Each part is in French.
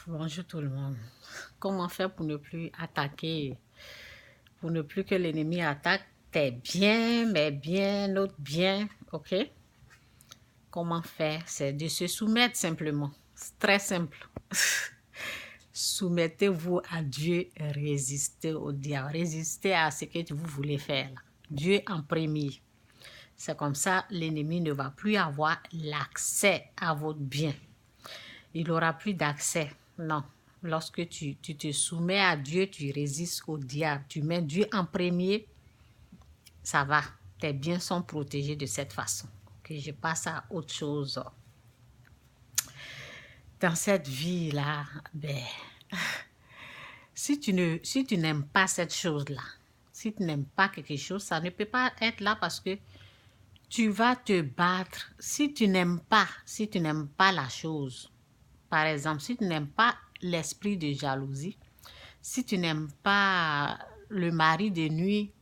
Bonjour tout le monde. Comment faire pour ne plus attaquer, pour ne plus que l'ennemi attaque tes biens, mes biens, notre bien, ok? Comment faire? C'est de se soumettre simplement. C'est très simple. Soumettez-vous à Dieu, résistez au diable, résistez à ce que vous voulez faire. Dieu en premier. C'est comme ça, l'ennemi ne va plus avoir l'accès à votre bien. Il n'aura plus d'accès. Non. Lorsque tu te soumets à Dieu, tu résistes au diable. Tu mets Dieu en premier, ça va. Tes biens sont protégés de cette façon. Okay, je passe à autre chose. Dans cette vie-là, si tu n'aimes pas cette chose-là, si tu n'aimes pas quelque chose, ça ne peut pas être là parce que tu vas te battre. Si tu n'aimes pas la chose, par exemple, si tu n'aimes pas l'esprit de jalousie, si tu n'aimes pas le mari de nuit,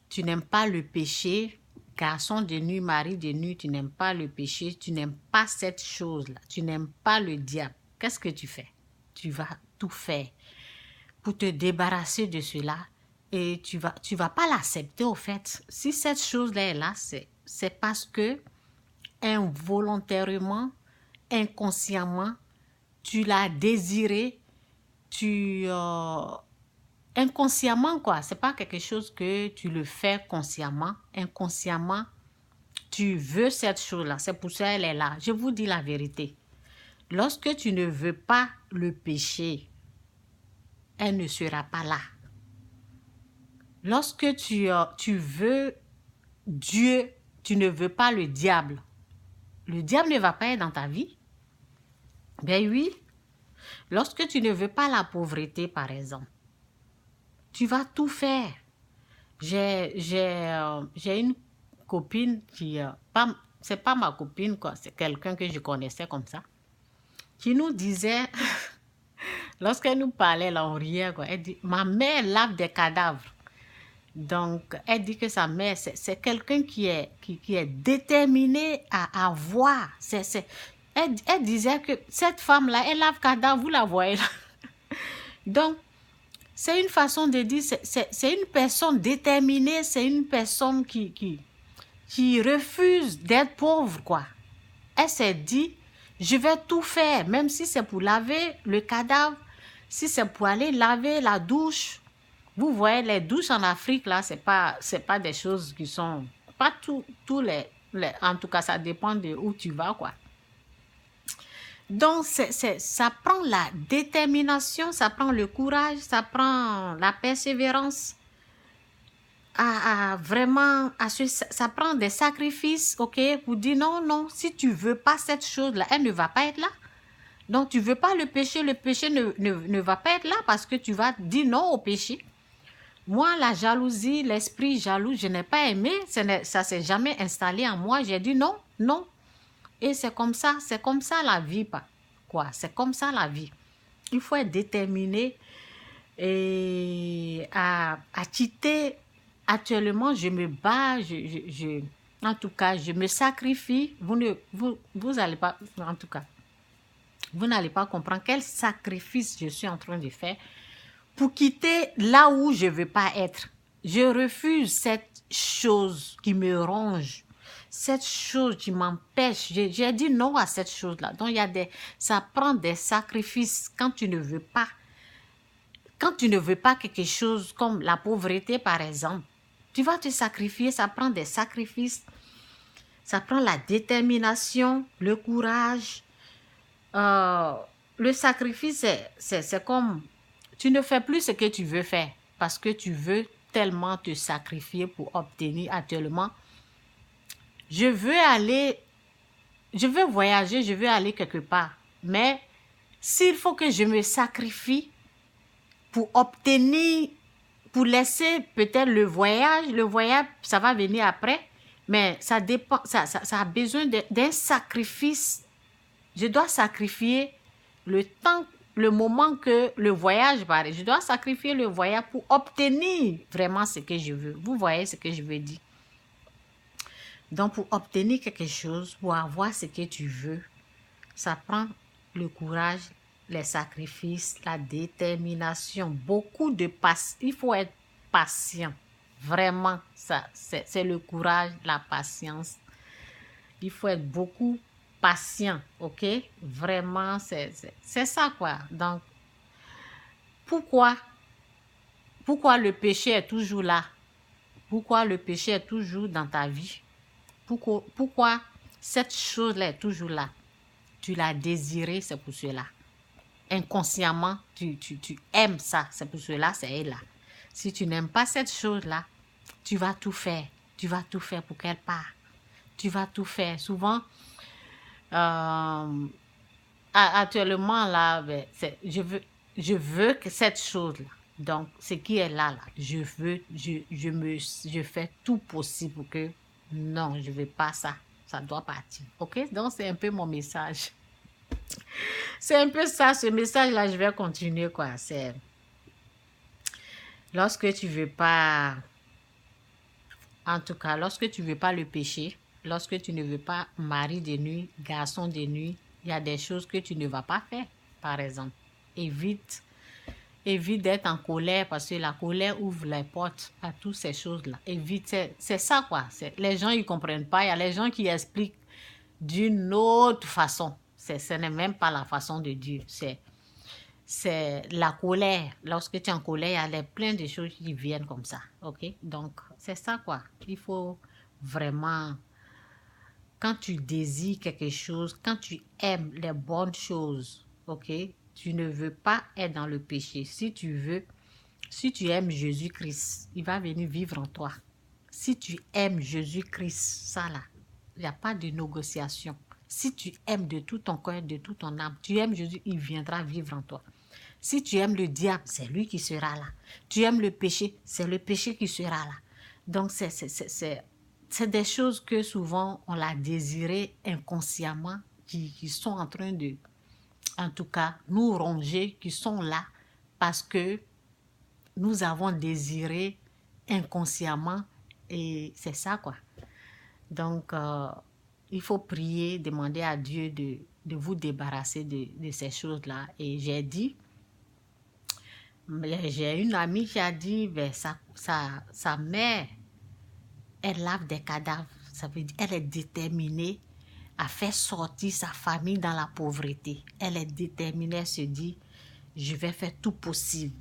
tu n'aimes pas le péché, garçon de nuit, mari de nuit, tu n'aimes pas le péché, tu n'aimes pas cette chose-là, tu n'aimes pas le diable, qu'est-ce que tu fais? Tu vas tout faire pour te débarrasser de cela et tu vas pas l'accepter au fait. Si cette chose-là est là, c'est parce que involontairement, inconsciemment, tu l'as désiré, inconsciemment quoi, c'est pas quelque chose que tu le fais consciemment, inconsciemment, tu veux cette chose-là, c'est pour ça qu'elle est là. Je vous dis la vérité, lorsque tu ne veux pas le péché, elle ne sera pas là. Lorsque tu veux Dieu, tu ne veux pas le diable ne va pas être dans ta vie. Ben oui, lorsque tu ne veux pas la pauvreté par exemple, tu vas tout faire. J'ai une copine qui, c'est pas ma copine, quoi, c'est quelqu'un que je connaissais comme ça, qui nous disait, lorsqu'elle nous parlait, là, on riait, quoi, elle dit, ma mère lave des cadavres. Donc, elle dit que sa mère, c'est quelqu'un qui est déterminé à voir. Elle disait que cette femme-là, elle lave cadavre, vous la voyez là. Donc, c'est une façon de dire, c'est une personne déterminée, c'est une personne qui refuse d'être pauvre, quoi. Elle s'est dit, je vais tout faire, même si c'est pour laver le cadavre, si c'est pour aller laver la douche. Vous voyez, les douches en Afrique, là, c'est pas des choses qui sont, pas tous les, en tout cas, ça dépend de où tu vas, quoi. Donc, ça prend la détermination, ça prend le courage, ça prend la persévérance, ça prend des sacrifices, ok, pour dire non, si tu veux pas cette chose-là, elle ne va pas être là. Donc, tu veux pas le péché ne va pas être là parce que tu vas dire non au péché. Moi, la jalousie, l'esprit jaloux, je n'ai pas aimé, ça s'est jamais installé en moi. J'ai dit non. Et c'est comme ça la vie, quoi. C'est comme ça la vie. Il faut être déterminé et à quitter. Actuellement, je me bats, en tout cas, je me sacrifie. Vous allez pas, en tout cas, vous n'allez pas comprendre quel sacrifice je suis en train de faire pour quitter là où je ne veux pas être. Je refuse cette chose qui me ronge, cette chose qui m'empêche. J'ai dit non à cette chose-là. Donc, ça prend des sacrifices quand tu ne veux pas. Quand tu ne veux pas quelque chose comme la pauvreté, par exemple, tu vas te sacrifier, ça prend des sacrifices. Ça prend la détermination, le courage. Le sacrifice, c'est comme... Tu ne fais plus ce que tu veux faire parce que tu veux tellement te sacrifier pour obtenir actuellement. Je veux voyager, je veux aller quelque part. Mais s'il faut que je me sacrifie pour obtenir, pour laisser peut-être le voyage, ça va venir après. Mais ça dépend, ça a besoin d'un sacrifice. Je dois sacrifier le temps, le moment que le voyage va arriver. Je dois sacrifier le voyage pour obtenir vraiment ce que je veux. Vous voyez ce que je veux dire? Donc, pour obtenir quelque chose, pour avoir ce que tu veux, ça prend le courage, les sacrifices, la détermination, beaucoup de patience. Il faut être patient. Vraiment, ça, c'est le courage, la patience. Il faut être beaucoup patient, ok? Vraiment, c'est ça, quoi. Donc, pourquoi le péché est toujours là? Pourquoi le péché est toujours dans ta vie? Pourquoi cette chose-là est toujours là? Tu l'as désiré, c'est pour cela. Inconsciemment, tu aimes ça, c'est pour cela, c'est là. Si tu n'aimes pas cette chose-là, tu vas tout faire. Tu vas tout faire pour qu'elle parte. Tu vas tout faire. Souvent, actuellement, là, ben, je veux que cette chose-là, donc, ce qui est là, je fais tout possible pour que, non, je ne veux pas ça. Ça doit partir. OK? Donc, c'est un peu mon message. C'est un peu ça, ce message-là, je vais continuer, quoi. C'est lorsque tu veux pas, en tout cas, lorsque tu veux pas le péché, lorsque tu ne veux pas mari de nuit, garçon de nuit, il y a des choses que tu ne vas pas faire, par exemple. Évite d'être en colère parce que la colère ouvre les portes à toutes ces choses-là. Évite, c'est ça, quoi. Les gens, ils comprennent pas. Il y a les gens qui expliquent d'une autre façon. Ce n'est même pas la façon de Dieu. C'est la colère. Lorsque tu es en colère, il y a plein de choses qui viennent comme ça. OK? Donc, c'est ça, quoi. Il faut vraiment, quand tu désires quelque chose, quand tu aimes les bonnes choses, OK? Tu ne veux pas être dans le péché. Si tu aimes Jésus-Christ, il va venir vivre en toi. Si tu aimes Jésus-Christ, ça là, il n'y a pas de négociation. Si tu aimes de tout ton cœur, de toute ton âme, tu aimes Jésus, il viendra vivre en toi. Si tu aimes le diable, c'est lui qui sera là. Tu aimes le péché, c'est le péché qui sera là. Donc, c'est des choses que souvent on l'a désiré inconsciemment, qui sont en train de, en tout cas, nous ronger, qui sont là parce que nous avons désiré inconsciemment et c'est ça, quoi. Donc, il faut prier, demander à Dieu de vous débarrasser de ces choses-là. Et j'ai une amie qui a dit, ben, sa mère, elle lave des cadavres. Ça veut dire, elle est déterminée à faire sortir sa famille dans la pauvreté. Elle est déterminée, elle se dit, je vais faire tout possible.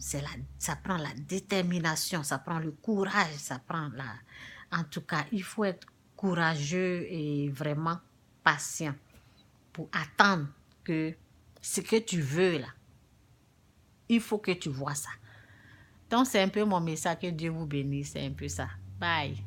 Ça prend la détermination, ça prend le courage, ça prend la... En tout cas, il faut être courageux et vraiment patient pour attendre que ce que tu veux là, il faut que tu vois ça. Donc, c'est un peu mon message. Que Dieu vous bénisse. C'est un peu ça. Bye.